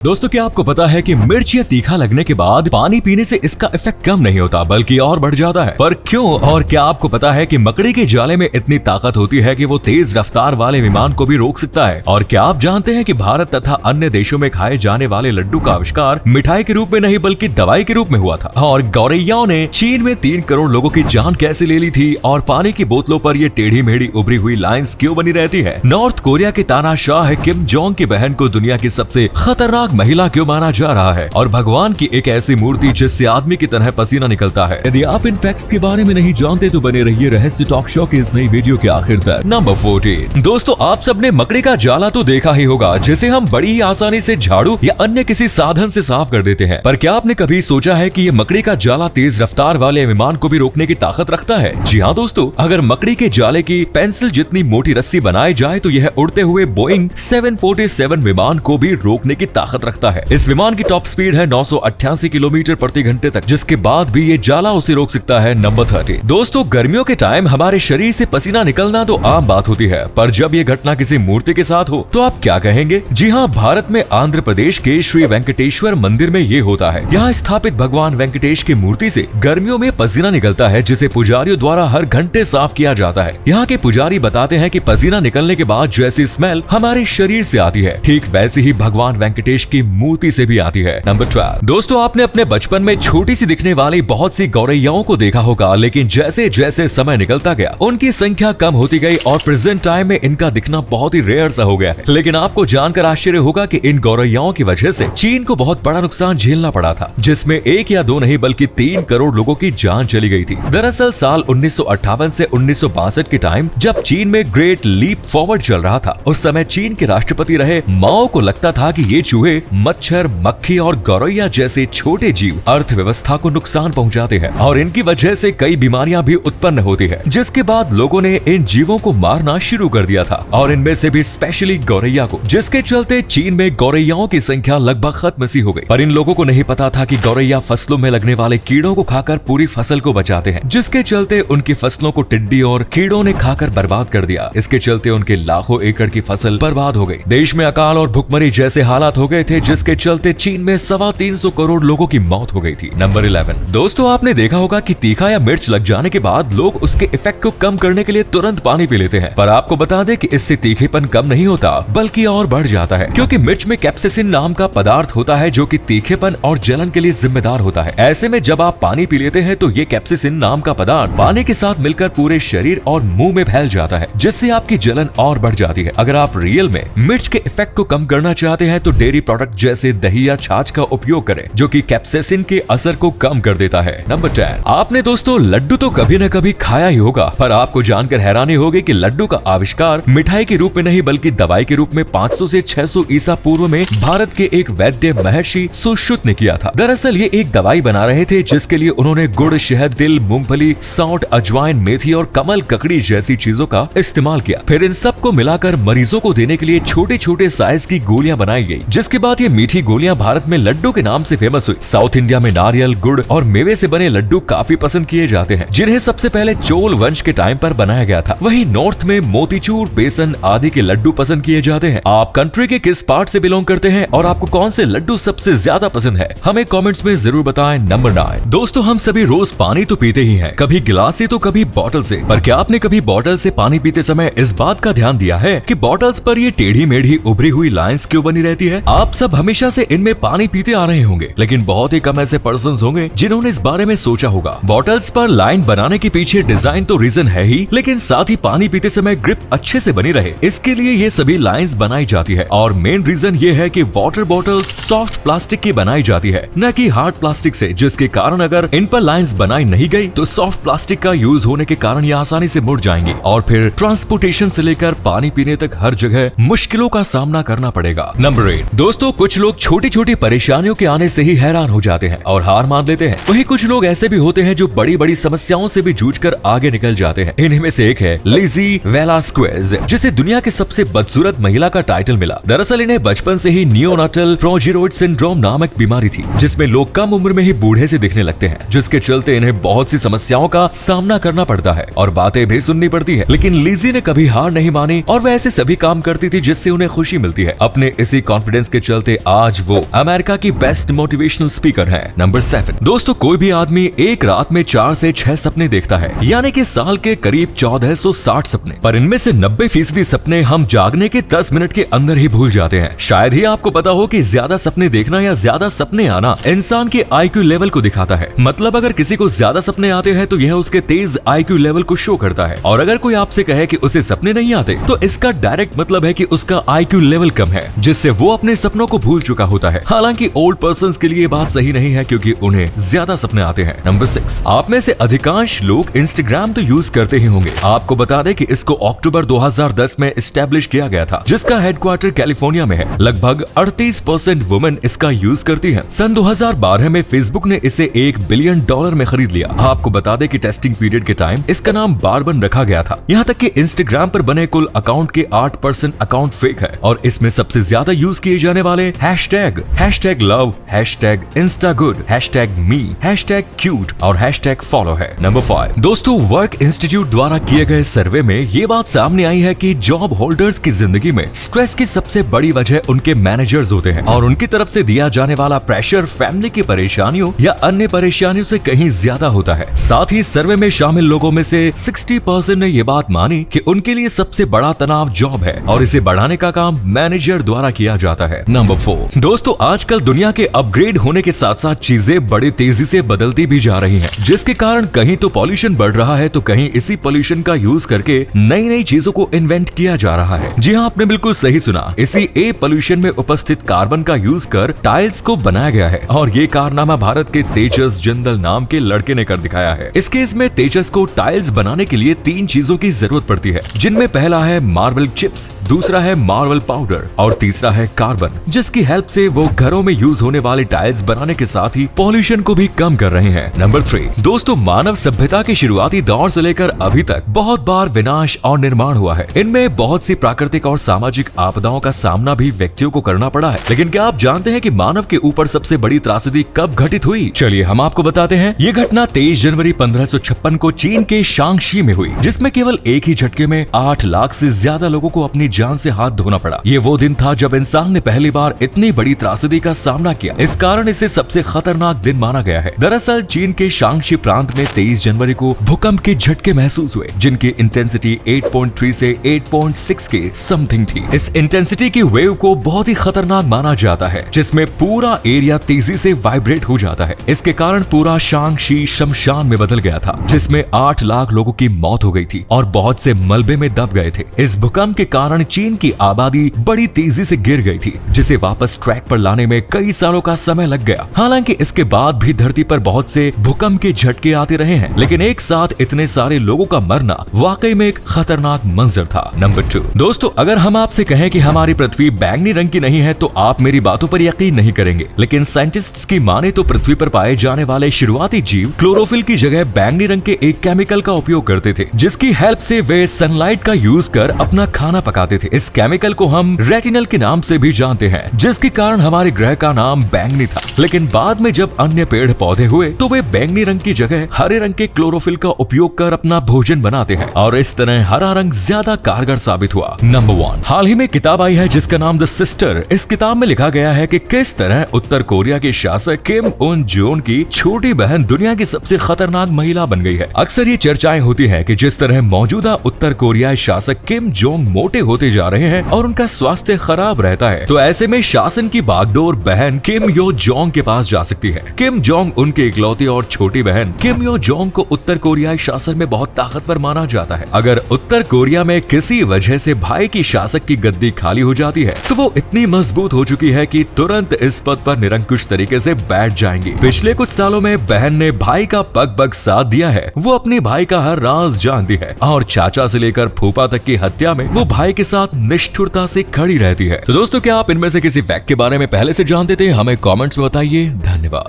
दोस्तों, क्या आपको पता है कि मिर्च या तीखा लगने के बाद पानी पीने से इसका इफेक्ट कम नहीं होता बल्कि और बढ़ जाता है। पर क्यों? और क्या आपको पता है कि मकड़ी के जाले में इतनी ताकत होती है कि वो तेज रफ्तार वाले विमान को भी रोक सकता है? और क्या आप जानते हैं कि भारत तथा अन्य देशों में खाए जाने वाले लड्डू का आविष्कार मिठाई के रूप में नहीं बल्कि दवाई के रूप में हुआ था? और गौरैयाओं ने चीन में 3 करोड़ लोगों की जान कैसे ले ली थी? और पानी की बोतलों पर ये टेढ़ी मेढ़ी उभरी हुई लाइंस क्यों बनी रहती है? नॉर्थ कोरिया के तानाशाह किम जोंग की बहन को दुनिया की सबसे खतरनाक महिला क्यों माना जा रहा है? और भगवान की एक ऐसी मूर्ति जिससे आदमी की तरह पसीना निकलता है। यदि आप इन फैक्ट्स के बारे में नहीं जानते तो बने रहिए रहस्य टॉक शो के इस नई वीडियो के आखिर तक। नंबर 14। दोस्तों, आप सबने मकड़ी का जाला तो देखा ही होगा जिसे हम बड़ी ही आसानी से झाड़ू या अन्य किसी साधन से साफ कर देते हैं। पर क्या आपने कभी सोचा है कि ये मकड़ी का जाला तेज रफ्तार वाले विमान को भी रोकने की ताकत रखता है? जी हाँ दोस्तों, अगर मकड़ी के जाले की पेंसिल जितनी मोटी रस्सी बनाई जाए तो यह उड़ते हुए बोइंग 747 विमान को भी रोकने की ताकत रखता है। इस विमान की टॉप स्पीड है 988 किलोमीटर प्रति घंटे तक, जिसके बाद भी ये जाला उसे रोक सकता है। नंबर 30। दोस्तों, गर्मियों के टाइम हमारे शरीर से पसीना निकलना तो आम बात होती है, पर जब ये घटना किसी मूर्ति के साथ हो तो आप क्या कहेंगे? जी हाँ, भारत में आंध्र प्रदेश के श्री वेंकटेश्वर मंदिर में ये होता है। यहाँ स्थापित भगवान वेंकटेश की मूर्ति से गर्मियों में पसीना निकलता है, जिसे पुजारियों द्वारा हर घंटे साफ किया जाता है। यहाँ के पुजारी बताते हैं कि पसीना निकलने के बाद जैसी स्मेल हमारे शरीर से आती है, ठीक वैसी ही भगवान वेंकटेश की मूर्ति से भी आती है। नंबर 12। दोस्तों, आपने अपने बचपन में छोटी सी दिखने वाली बहुत सी गौरैयाओं को देखा होगा, लेकिन जैसे जैसे समय निकलता गया उनकी संख्या कम होती गई और प्रेजेंट टाइम में इनका दिखना बहुत ही रेयर सा हो गया है। लेकिन आपको जानकर आश्चर्य होगा कि इन गौरैयाओं की वजह से चीन को बहुत बड़ा नुकसान झेलना पड़ा था, जिसमें 1 या 2 नहीं बल्कि 3 करोड़ लोगों की जान चली गई थी। दरअसल साल 1958 से 1962 के टाइम जब चीन में ग्रेट लीप फॉरवर्ड चल रहा था, उस समय चीन के राष्ट्रपति रहे माओ को लगता था कि ये चूहे, मच्छर, मक्खी और गौरैया जैसे छोटे जीव अर्थव्यवस्था को नुकसान पहुंचाते हैं और इनकी वजह से कई बीमारियां भी उत्पन्न होती है, जिसके बाद लोगों ने इन जीवों को मारना शुरू कर दिया था, और इनमें से भी स्पेशली गौरैया को, जिसके चलते चीन में गौरैयाओं की संख्या लगभग खत्म सी हो गई। पर इन लोगों को नहीं पता था कि गौरैया फसलों में लगने वाले कीड़ों को खाकर पूरी फसल को बचाते हैं, जिसके चलते उनकी फसलों को टिड्डी और कीड़ों ने खाकर बर्बाद कर दिया। इसके चलते उनके लाखों एकड़ की फसल बर्बाद हो गई। देश में अकाल और भुखमरी जैसे हालात हो गए थे, जिसके चलते चीन में 325 करोड़ लोगों की मौत हो गई थी। नंबर 11। दोस्तों, आपने देखा होगा कि तीखा या मिर्च लग जाने के बाद लोग उसके इफेक्ट को कम करने के लिए तुरंत पानी पी लेते हैं। पर आपको बता दें कि इससे तीखेपन कम नहीं होता बल्कि और बढ़ जाता है, क्योंकि मिर्च में कैप्सेसिन नाम का पदार्थ होता है जो कि तीखेपन और जलन के लिए जिम्मेदार होता है। ऐसे में जब आप पानी पी लेते हैं तो ये कैप्सेसिन नाम का पदार्थ पानी के साथ मिलकर पूरे शरीर और मुंह में फैल जाता है, जिससे आपकी जलन और बढ़ जाती है। अगर आप रियल में मिर्च के इफेक्ट को कम करना चाहते हैं तो डेयरी प्रोडक्ट जैसे दही या छाछ का उपयोग करें, जो कि कैप्सेसिन के असर को कम कर देता है। नंबर 10। आपने दोस्तों लड्डू तो कभी न कभी खाया ही होगा, पर आपको जानकर हैरानी होगी कि लड्डू का आविष्कार मिठाई के रूप में नहीं बल्कि दवाई के रूप में 500 से 600 ईसा पूर्व में भारत के एक वैद्य महर्षि सुश्रुत ने किया था। दरअसल ये एक दवाई बना रहे थे जिसके लिए उन्होंने गुड़, शहद, तिल, मूंगफली, सौंठ, अजवाइन, मेथी और कमल ककड़ी जैसी चीजों का इस्तेमाल किया। फिर इन सब को मिलाकर मरीजों को देने के लिए छोटे छोटे साइज की गोलियां बनाई गई, जिसके बाद ये मीठी गोलियां भारत में लड्डू के नाम से फेमस हुई। साउथ इंडिया में नारियल, गुड़ और मेवे से बने लड्डू काफी पसंद किए जाते हैं, जिन्हें सबसे पहले चोल वंश के टाइम पर बनाया गया था। वहीं नॉर्थ में मोतीचूर, बेसन आदि के लड्डू पसंद किए जाते हैं। आप कंट्री के किस पार्ट से बिलोंग करते हैं और आपको कौन से लड्डू सबसे ज्यादा पसंद है, हमें कमेंट्स में जरूर बताएं। नंबर 9। दोस्तों, हम सभी रोज पानी तो पीते ही हैं, कभी गिलास से तो कभी बॉटल से। पर क्या आपने कभी बॉटल से पानी पीते समय इस बात का ध्यान दिया है कि बॉटल्स पर ये टेढ़ी मेढ़ी उभरी हुई लाइंस क्यों बनी रहती है? आप सब हमेशा से इनमें पानी पीते आ रहे होंगे, लेकिन बहुत ही कम ऐसे पर्संस होंगे जिन्होंने इस बारे में सोचा होगा। बॉटल्स पर लाइन बनाने के पीछे डिजाइन तो रीजन है ही, लेकिन साथ ही पानी पीते समय ग्रिप अच्छे से बनी रहे, इसके लिए ये सभी लाइंस बनाई जाती है। और मेन रीजन ये है कि वाटर बॉटल्स सॉफ्ट प्लास्टिक की बनाई जाती है, न कि हार्ड प्लास्टिक से, जिसके कारण अगर इन पर लाइंस बनाई नहीं गई तो सॉफ्ट प्लास्टिक का यूज होने के कारण ये आसानी से मुड़ जाएंगी और फिर ट्रांसपोर्टेशन से लेकर पानी पीने तक हर जगह मुश्किलों का सामना करना पड़ेगा। नंबर 8। दोस्तों, कुछ लोग छोटी छोटी परेशानियों के आने से ही हैरान हो जाते हैं और हार मान लेते हैं। वहीं कुछ लोग ऐसे भी होते हैं जो बड़ी बड़ी समस्याओं से भी जूझकर आगे निकल जाते हैं। इन्हीं में से एक है लिज़ी वेलास्क्वेज, जिसे दुनिया की सबसे बदसूरत महिला का टाइटल मिला। दरअसल इन्हें बचपन से ही नियोनाटल प्रोजेरोइड सिंड्रोम नामक बीमारी थी, जिसमें लोग कम उम्र में ही बूढ़े से दिखने लगते हैं, जिसके चलते इन्हें बहुत सी समस्याओं का सामना करना पड़ता है और बातें भी सुननी पड़ती है। लेकिन लिज़ी ने कभी हार नहीं मानी और वह ऐसे सभी काम करती थी जिससे उन्हें खुशी मिलती है। अपने इसी कॉन्फिडेंस के चलते आज वो अमेरिका की बेस्ट मोटिवेशनल स्पीकर हैं। नंबर 7 दोस्तों, कोई भी आदमी एक रात में 4 से 6 सपने देखता है, यानी कि साल के करीब 1460 सपने, पर इनमें से 90% सपने हम जागने के 10 मिनट के अंदर ही भूल जाते हैं। शायद ही आपको पता हो कि ज्यादा सपने देखना या ज्यादा सपने आना इंसान के IQ लेवल को दिखाता है। मतलब अगर किसी को ज्यादा सपने आते हैं तो यह उसके तेज IQ लेवल को शो करता है, और अगर कोई आपसे कहे कि उसे सपने नहीं आते तो इसका डायरेक्ट मतलब है कि उसका IQ लेवल कम है, जिससे वो अपने सपनों को भूल चुका होता है। हालांकि ओल्ड पर्संस के लिए बात सही नहीं है, क्योंकि उन्हें ज्यादा सपने आते हैं। नंबर 6, आप में से अधिकांश लोग इंस्टाग्राम तो यूज करते ही होंगे। आपको बता दें कि इसको अक्टूबर 2010 में एस्टेब्लिश किया गया था, जिसका हेडक्वार्टर कैलिफोर्निया में है। लगभग 38% वुमेन इसका यूज करती हैं। सन 2012 में फेसबुक ने इसे $1 बिलियन में खरीद लिया। आपको बता दें कि टेस्टिंग पीरियड के टाइम इसका नाम बारबन रखा गया था। यहाँ तक कि इंस्टाग्राम पर बने कुल अकाउंट के 8% अकाउंट फेक है, और इसमें सबसे ज्यादा यूज किए जाने वाले hashtag love, #instagood, #me, #cute और #follow है। नंबर 5 दोस्तों, वर्क इंस्टीट्यूट द्वारा किए गए सर्वे में ये बात सामने आई है कि जॉब होल्डर्स की जिंदगी में स्ट्रेस की सबसे बड़ी वजह उनके मैनेजर्स होते हैं, और उनकी तरफ से दिया जाने वाला प्रेशर फैमिली की परेशानियों या अन्य परेशानियों से कहीं ज्यादा होता है। साथ ही सर्वे में शामिल लोगों में से 60% ने ये बात मानी कि उनके लिए सबसे बड़ा तनाव जॉब है, और इसे बढ़ाने का काम मैनेजर द्वारा किया जाता है। नंबर 4 दोस्तों, आजकल दुनिया के अपग्रेड होने के साथ साथ चीजें बड़ी तेजी से बदलती भी जा रही हैं, जिसके कारण कहीं तो पॉल्यूशन बढ़ रहा है तो कहीं इसी पॉल्यूशन का यूज करके नई नई चीजों को इन्वेंट किया जा रहा है। जी हाँ, आपने बिल्कुल सही सुना। इसी ए पॉल्यूशन में उपस्थित कार्बन का यूज कर टाइल्स को बनाया गया है, और ये कारनामा भारत के तेजस जिंदल नाम के लड़के ने कर दिखाया है। इस केस में तेजस को टाइल्स बनाने के लिए 3 चीजों की जरूरत पड़ती है, जिनमें पहला है मार्बल चिप्स, दूसरा है मार्बल पाउडर और तीसरा है कार्बन, जिसकी हेल्प से वो घरों में यूज होने वाले टाइल्स बनाने के साथ ही पॉल्यूशन को भी कम कर रहे हैं। नंबर 3 दोस्तों, मानव सभ्यता के शुरुआती दौर से लेकर अभी तक बहुत बार विनाश और निर्माण हुआ है। इनमें बहुत सी प्राकृतिक और सामाजिक आपदाओं का सामना भी व्यक्तियों को करना पड़ा है। लेकिन क्या आप जानते हैं कि मानव के ऊपर सबसे बड़ी त्रासदी कब घटित हुई? चलिए हम आपको बताते हैं। ये घटना 23 जनवरी 1556 को चीन के शांगशी में हुई, जिसमें केवल एक ही झटके में 8 लाख से ज्यादा लोगों को अपनी जान से हाथ धोना पड़ा। ये वो दिन था जब इंसान ने पहली बार इतनी बड़ी त्रासदी का सामना किया। इस कारण इसे सबसे खतरनाक दिन माना गया है। दरअसल चीन के शांगशी प्रांत में 23 जनवरी को भूकंप के झटके महसूस हुए, जिनकी इंटेंसिटी 8.3 से 8.6 के समथिंग थी। इस इंटेंसिटी की वेव को बहुत ही खतरनाक माना जाता है, जिसमें पूरा एरिया तेजी से वाइब्रेट हो जाता है। इसके कारण पूरा शांगशी शमशान में बदल गया था, जिसमें 8 लाख लोगों की मौत हो गई थी और बहुत से मलबे में दब गए थे। इस भूकंप के कारण चीन की आबादी बड़ी तेजी से गिर गई थी, जिसे वापस ट्रैक पर लाने में कई सालों का समय लग गया। हालांकि इसके बाद भी धरती पर बहुत से भूकंप के झटके आते रहे हैं, लेकिन एक साथ इतने सारे लोगों का मरना वाकई में एक खतरनाक मंजर था। नंबर 2 दोस्तों, अगर हम आपसे कहें कि हमारी पृथ्वी बैंगनी रंग की नहीं है तो आप मेरी बातों पर यकीन नहीं करेंगे, लेकिन साइंटिस्ट्स की माने तो पृथ्वी पर पाए जाने वाले शुरुआती जीव क्लोरोफिल की जगह बैंगनी रंग के एक केमिकल का उपयोग करते थे, जिसकी हेल्प से वे सनलाइट का यूज कर अपना खाना पकाते थे। इस केमिकल को हम रेटिनल के नाम से भी जानते हैं, जिसके कारण हमारे ग्रह का नाम बैंगनी था। लेकिन बाद में जब अन्य पेड़ पौधे हुए तो वे बैंगनी रंग की जगह हरे रंग के क्लोरोफिल का उपयोग कर अपना भोजन बनाते हैं, और इस तरह हरा रंग ज्यादा कारगर साबित हुआ। नंबर 1 हाल ही में किताब आई है जिसका नाम द सिस्टर। इस किताब में लिखा गया है कि किस तरह उत्तर कोरिया के शासक किम उन जोन की छोटी बहन दुनिया की सबसे खतरनाक महिला बन गई है। अक्सर ये चर्चाएं होती हैं कि जिस तरह मौजूदा उत्तर कोरियाई शासक किम जोंग मोटे होते जा रहे हैं और उनका स्वास्थ्य खराब रहता है, तो ऐसे में शासन की बागडोर बहन किम यो जोंग के पास जा सकती है। किम जोंग उनके इकलौती और छोटी बहन किम यो जोंग को उत्तर कोरियाई शासन में बहुत ताकतवर माना जाता है। अगर उत्तर कोरिया में किसी वजह से भाई की शासक की गद्दी खाली हो जाती है तो वो इतनी मजबूत हो चुकी है कि तुरंत इस पद पर निरंकुश तरीके से बैठ जाएंगी। पिछले कुछ सालों में बहन ने भाई का पग साथ दिया है। वो अपने भाई का हर राज जानती है और चाचा से लेकर फूफा तक की हत्या में वो भाई के साथ निष्ठुरता से खड़ी रहती है। तो दोस्तों, क्या आप इनमें से किसी फैक्ट के बारे में पहले से जानते थे? हमें कमेंट्स में बताइए। धन्यवाद।